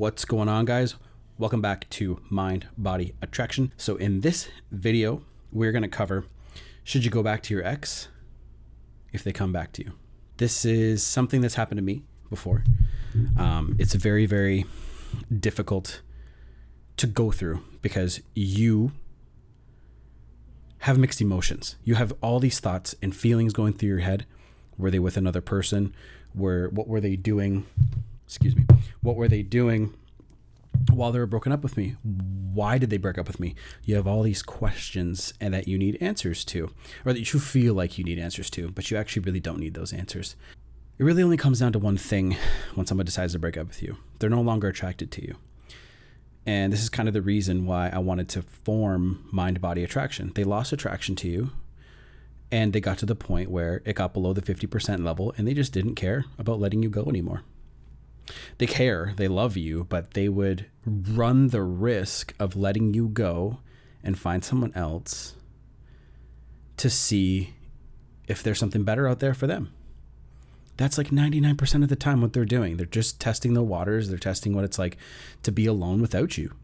What's going on, guys? Welcome back to Mind Body Attraction. So in this video, we're going to cover, should you go back to your ex if they come back to you? This is something that's happened to me before. It's very, very difficult to go through because you have mixed emotions. You have all these thoughts and feelings going through your head. Were they with another person? What were they doing? What were they doing while they were broken up with me? Why did they break up with me? You have all these questions and that you need answers to, or that you feel like you need answers to, but you actually really don't need those answers. It really only comes down to one thing when someone decides to break up with you. They're no longer attracted to you. And this is kind of the reason why I wanted to form Mind-Body Attraction. They lost attraction to you, and they got to the point where it got below the 50% level, and they just didn't care about letting you go anymore. They care, they love you, but they would run the risk of letting you go and find someone else to see if there's something better out there for them. That's like 99% of the time what they're doing. They're just testing the waters. They're testing what it's like to be alone without you.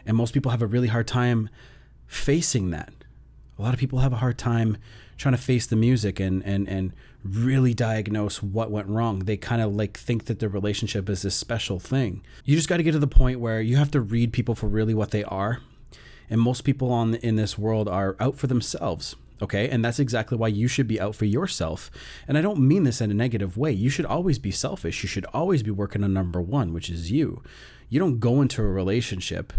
And most people have a really hard time facing that. A lot of people have a hard time trying to face the music and really diagnose what went wrong. They kind of like think that the relationship is this special thing. You just got to get to the point where you have to read people for really what they are. And most people in this world are out for themselves. Okay. And that's exactly why you should be out for yourself. And I don't mean this in a negative way. You should always be selfish. You should always be working on number one, which is you. You don't go into a relationship,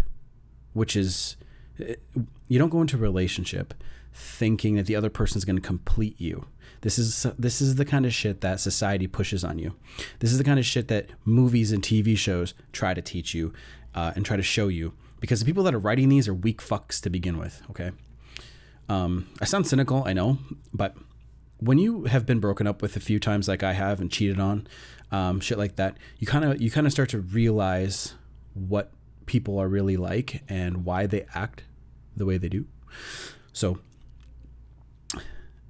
thinking that the other person is going to complete you. This is the kind of shit that society pushes on you. This is the kind of shit that movies and TV shows try to teach you and try to show you, because the people that are writing these are weak fucks to begin with. Okay. I sound cynical, I know, but when you have been broken up with a few times like I have and cheated on, shit like that, you kind of start to realize what people are really like and why they act the way they do. So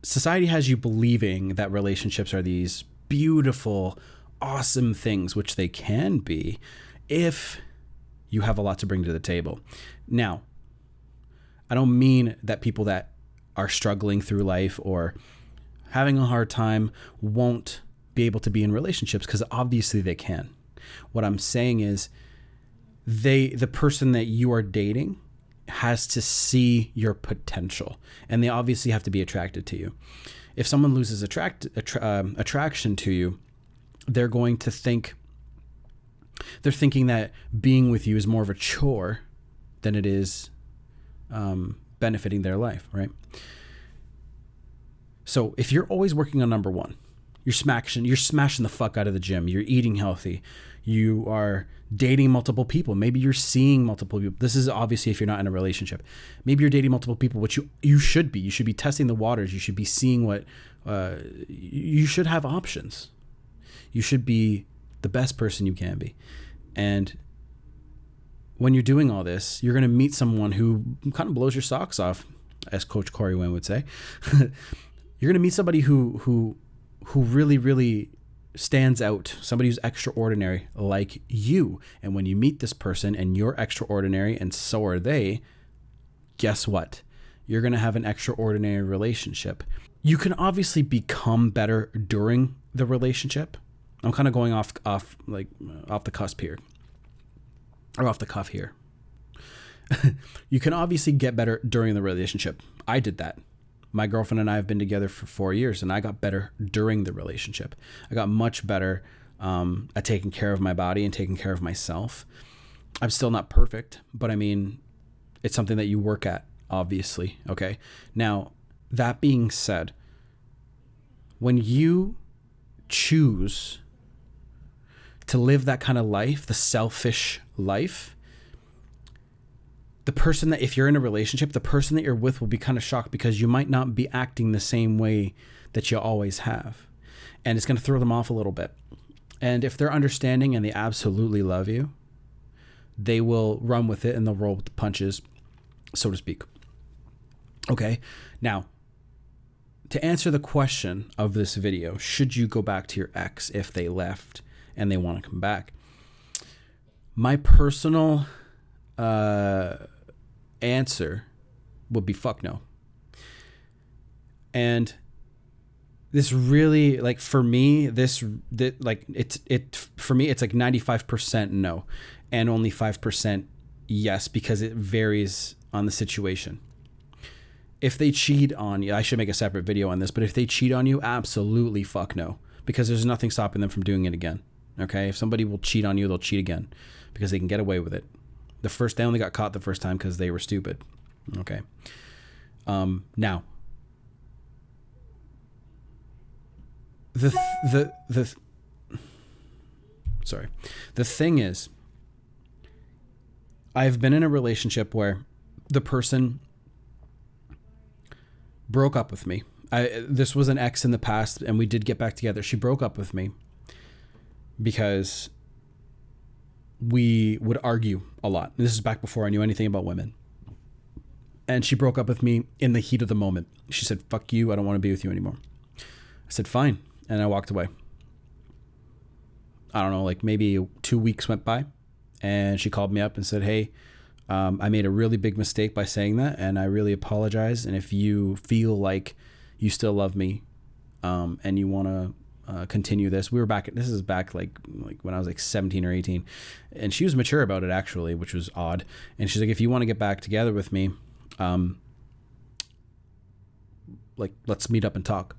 society has you believing that relationships are these beautiful, awesome things, which they can be if you have a lot to bring to the table. Now, I don't mean that people that are struggling through life or having a hard time won't be able to be in relationships, because obviously they can. What I'm saying is the person that you are dating has to see your potential, and they obviously have to be attracted to you. If someone loses attraction to you, they're thinking that being with you is more of a chore than it is benefiting their life, right? So if you're always working on number one, you're smashing the fuck out of the gym, you're eating healthy, you are dating multiple people, maybe you're seeing multiple people. This is obviously if you're not in a relationship. Maybe you're dating multiple people, which you should be. You should be testing the waters. You should be seeing what you should have options. You should be the best person you can be. And when you're doing all this, you're going to meet someone who kind of blows your socks off, as Coach Corey Wynn would say. You're going to meet somebody who really, really stands out, somebody who's extraordinary like you. And when you meet this person and you're extraordinary and so are they, guess what? You're going to have an extraordinary relationship. You can obviously become better during the relationship. I'm kind of going off the cusp here. Or off the cuff here. You can obviously get better during the relationship. I did that. My girlfriend and I have been together for 4 years, and I got better during the relationship. I got much better at taking care of my body and taking care of myself. I'm still not perfect, but I mean, it's something that you work at, obviously. Okay. Now, that being said, when you choose to live that kind of life, the selfish life, the person that, if you're in a relationship, the person that you're with will be kind of shocked because you might not be acting the same way that you always have. And it's going to throw them off a little bit. And if they're understanding and they absolutely love you, they will run with it and they'll roll with the punches, so to speak. Okay. Now, to answer the question of this video, should you go back to your ex if they left and they want to come back? My personal answer would be fuck no. And this really, like, for me, like, for me, it's like 95% no and only 5% yes, because it varies on the situation. If they cheat on you, I should make a separate video on this, but if they cheat on you, absolutely fuck no, because there's nothing stopping them from doing it again. Okay. If somebody will cheat on you, they'll cheat again because they can get away with it. They only got caught the first time because they were stupid. Okay. Now, the thing is, I've been in a relationship where the person broke up with me. This was an ex in the past, and we did get back together. She broke up with me because we would argue a lot. This is back before I knew anything about women. And she broke up with me in the heat of the moment. She said, fuck you, I don't want to be with you anymore. I said, fine. And I walked away. I don't know, like maybe 2 weeks went by, and she called me up and said, hey, I made a really big mistake by saying that, and I really apologize. And if you feel like you still love me, and you want to continue this, this is back like when I was like 17 or 18, and she was mature about it, actually, which was odd. And she's like, if you want to get back together with me, like, let's meet up and talk.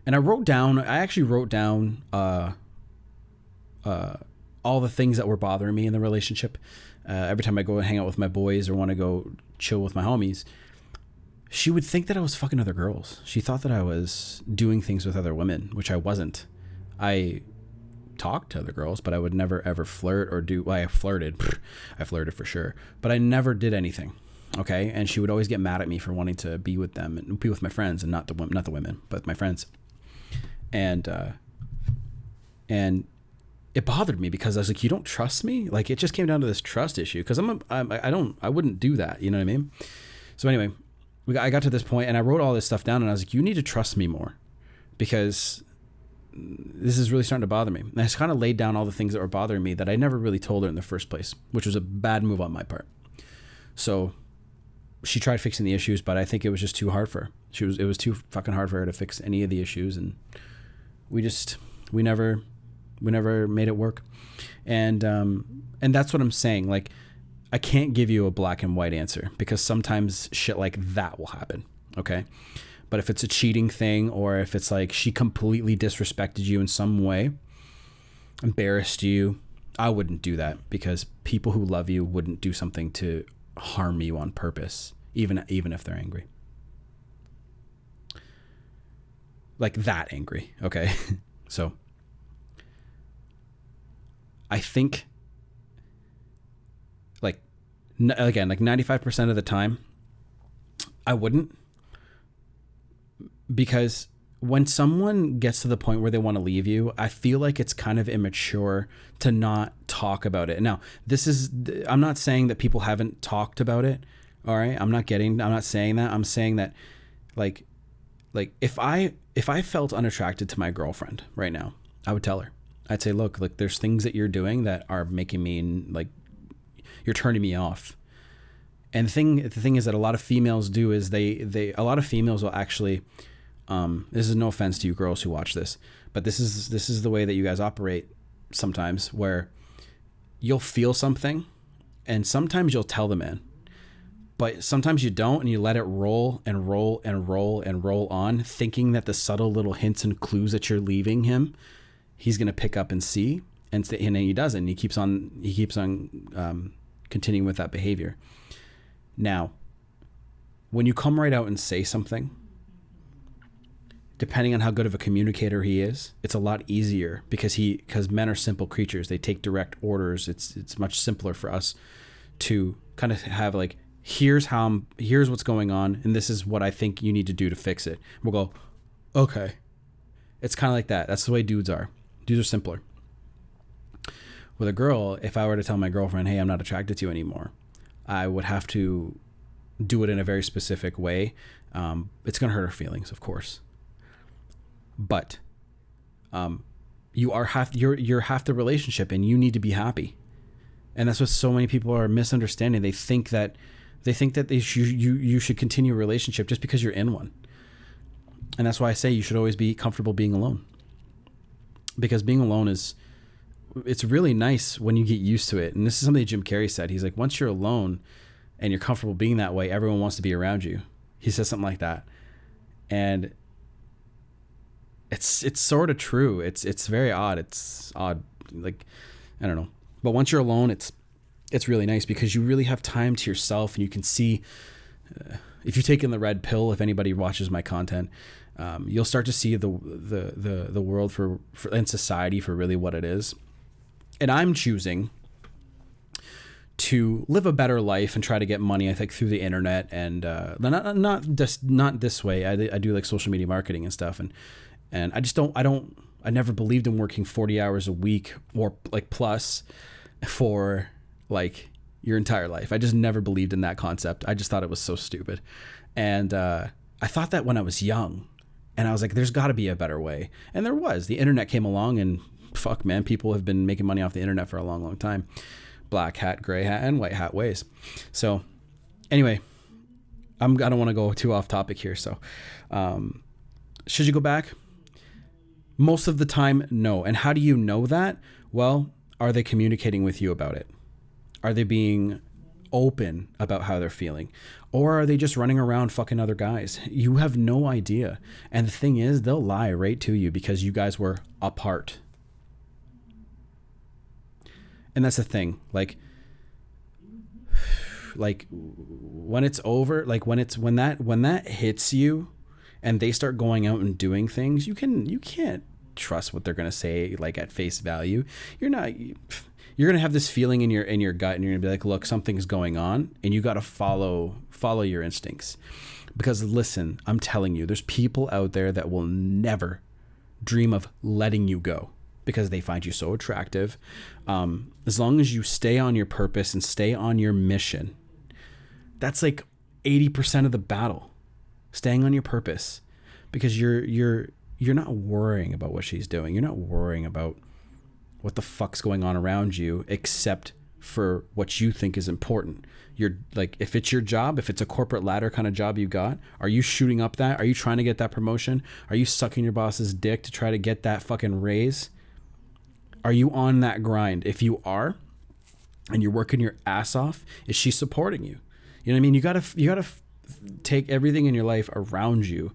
And I actually wrote down all the things that were bothering me in the relationship. Every time I go and hang out with my boys or want to go chill with my homies, she would think that I was fucking other girls. She thought that I was doing things with other women, which I wasn't. I talked to other girls, but I would never ever flirt or do. Well, I flirted. I flirted for sure, but I never did anything. Okay, and she would always get mad at me for wanting to be with them and be with my friends, and not the women, but my friends. And it bothered me because I was like, you don't trust me? Like, it just came down to this trust issue, because I wouldn't do that. You know what I mean? So anyway, I got to this point and I wrote all this stuff down, and I was like, you need to trust me more, because this is really starting to bother me. And I just kind of laid down all the things that were bothering me that I never really told her in the first place, which was a bad move on my part. So she tried fixing the issues, but I think it was just too hard for her. It was too fucking hard for her to fix any of the issues. And we never made it work. And that's what I'm saying. Like, I can't give you a black and white answer, because sometimes shit like that will happen. Okay. But if it's a cheating thing, or if it's like she completely disrespected you in some way, embarrassed you, I wouldn't do that, because people who love you wouldn't do something to harm you on purpose, even if they're angry. Like that angry. Okay. So I think, like, again, like 95% of the time, I wouldn't, because when someone gets to the point where they want to leave you, I feel like it's kind of immature to not talk about it. Now, I'm not saying that people haven't talked about it. All right. I'm not saying that. I'm saying that, like if I felt unattracted to my girlfriend right now, I would tell her. I'd say, look, there's things that you're doing that are making me, like, you're turning me off. And the thing is that a lot of females do is a lot of females will actually, this is no offense to you girls who watch this, but this is the way that you guys operate sometimes, where you'll feel something and sometimes you'll tell the man, but sometimes you don't, and you let it roll and roll and roll and roll on, thinking that the subtle little hints and clues that you're leaving him, he's going to pick up and see, and then he doesn't. He keeps on continuing with that behavior. Now, when you come right out and say something, depending on how good of a communicator he is, it's a lot easier, because men are simple creatures. They take direct orders. It's much simpler for us to kind of have, like, here's what's going on, and this is what I think you need to do to fix it. We'll go, okay. It's kind of like that. That's the way dudes are. Dudes are simpler. With a girl, if I were to tell my girlfriend, hey, I'm not attracted to you anymore, I would have to do it in a very specific way. It's going to hurt her feelings, of course. But You're half the relationship, and you need to be happy. And that's what so many people are misunderstanding. They think that you should continue a relationship just because you're in one. And that's why I say you should always be comfortable being alone. Because being alone it's really nice when you get used to it. And this is something Jim Carrey said. He's like, once you're alone and you're comfortable being that way, everyone wants to be around you. He says something like that. And it's sort of true. It's very odd. It's odd. Like, I don't know. But once you're alone, it's really nice because you really have time to yourself, and you can see, if you've taken the red pill, if anybody watches my content, you'll start to see the world for and society for really what it is. And I'm choosing to live a better life and try to get money, I think, through the internet, and not this way. I do like social media marketing and stuff, and I never believed in working 40 hours a week or like plus for like your entire life. I just never believed in that concept. I just thought it was so stupid. And I thought that when I was young, and I was like, there's got to be a better way. And there was. The internet came along, and fuck, man, people have been making money off the internet for a long, long time. Black hat, gray hat, and white hat ways. So anyway, I don't want to go too off topic here. So should you go back? Most of the time, no. And how do you know that? Well, are they communicating with you about it? Are they being open about how they're feeling? Or are they just running around fucking other guys? You have no idea. And the thing is, they'll lie right to you because you guys were apart. And that's the thing. Like when it's over, like when that hits you and they start going out and doing things, you can't trust what they're going to say, like at face value. You're going to have this feeling in your gut, and you're going to be like, look, something's going on, and you got to follow your instincts. Because listen, I'm telling you, there's people out there that will never dream of letting you go because they find you so attractive. As long as you stay on your purpose and stay on your mission, that's like 80% of the battle. Staying on your purpose, because you're not worrying about what she's doing. You're not worrying about what the fuck's going on around you, except for what you think is important. You're like, if it's your job, if it's a corporate ladder kind of job you got, are you shooting up that? Are you trying to get that promotion? Are you sucking your boss's dick to try to get that fucking raise? Are you on that grind? If you are, and you're working your ass off, is she supporting you? You know what I mean? You gotta take everything in your life around you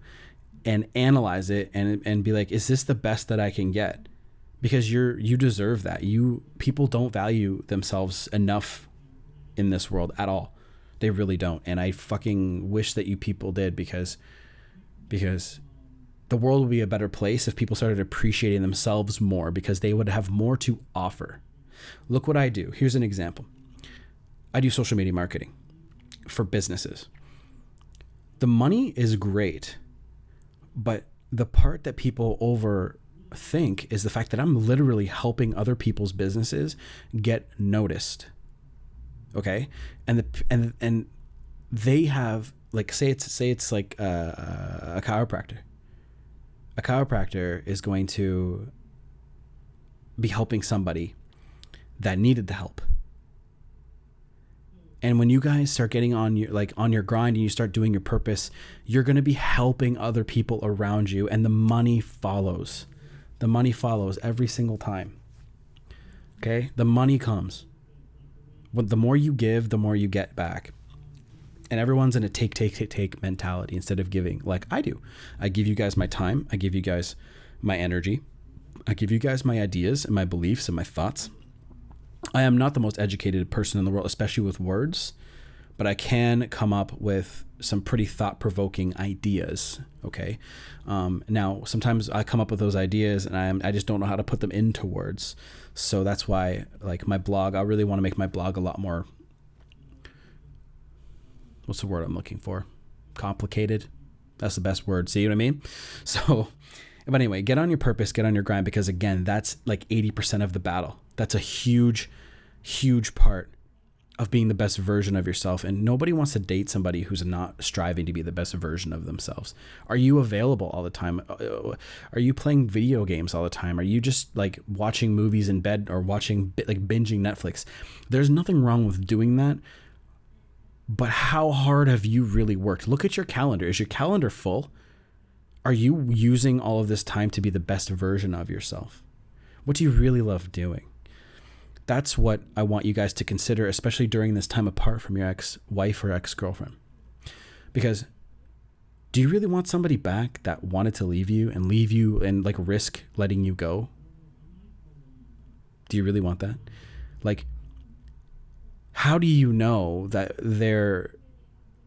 and analyze it and be like, is this the best that I can get? Because you deserve that. People don't value themselves enough in this world at all. They really don't. And I fucking wish that you people did, because the world would be a better place if people started appreciating themselves more, because they would have more to offer. Look what I do. Here's an example. I do social media marketing for businesses. The money is great, but the part that people overthink is the fact that I'm literally helping other people's businesses get noticed. Okay? And they have, like, say it's like a chiropractor. A chiropractor is going to be helping somebody that needed the help. And when you guys start getting on your grind and you start doing your purpose, you're going to be helping other people around you, and the money follows. The money follows every single time. Okay? The money comes. The more you give, the more you get back. And everyone's in a take mentality instead of giving, like I do. I give you guys my time. I give you guys my energy. I give you guys my ideas and my beliefs and my thoughts. I am not the most educated person in the world, especially with words, but I can come up with some pretty thought-provoking ideas. Okay. Now, sometimes I come up with those ideas and I just don't know how to put them into words. So that's why, like, my blog, I really want to make my blog a lot more, what's the word I'm looking for? Complicated. That's the best word. See what I mean? So, but anyway, get on your purpose, get on your grind, because again, that's like 80% of the battle. That's a huge, huge part of being the best version of yourself. And nobody wants to date somebody who's not striving to be the best version of themselves. Are you available all the time? Are you playing video games all the time? Are you just like watching movies in bed or watching like binging Netflix? There's nothing wrong with doing that. But how hard have you really worked? Look at your calendar. Is your calendar full? Are you using all of this time to be the best version of yourself? What do you really love doing? That's what I want you guys to consider, especially during this time apart from your ex-wife or ex-girlfriend. Because do you really want somebody back that wanted to leave you and like risk letting you go? Do you really want that? Like, how do you know that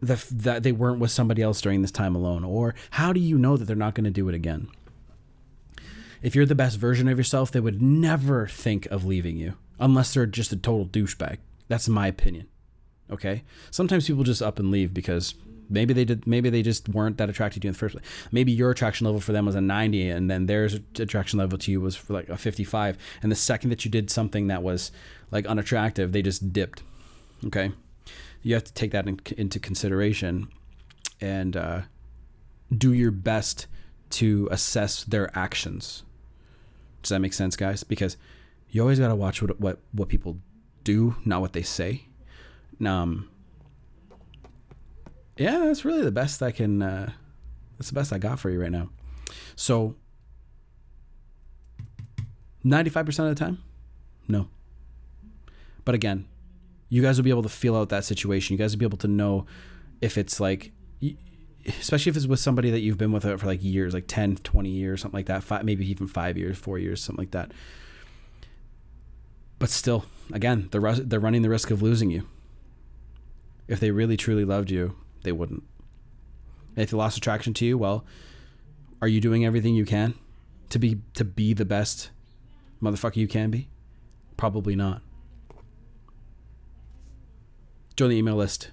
that they weren't with somebody else during this time alone? Or how do you know that they're not going to do it again? If you're the best version of yourself, they would never think of leaving you unless they're just a total douchebag. That's my opinion. Okay? Sometimes people just up and leave because maybe they just weren't that attracted to you in the first place. Maybe your attraction level for them was a 90 and then their attraction level to you was for like a 55. And the second that you did something that was like unattractive, they just dipped. Okay? You have to take that into consideration and do your best to assess their actions. Does that make sense, guys? Because you always got to watch what people do, not what they say. Yeah, that's really the best I can. That's the best I got for you right now. So, 95% of the time, no. But again, you guys will be able to feel out that situation. You guys will be able to know if it's like, especially if it's with somebody that you've been with for like years, like 10, 20 years, something like that, maybe even 5 years, 4 years, something like that. But still, again, they're running the risk of losing you. If they really, truly loved you, they wouldn't. And if they lost attraction to you, well, are you doing everything you can to be the best motherfucker you can be? Probably not. Join the email list.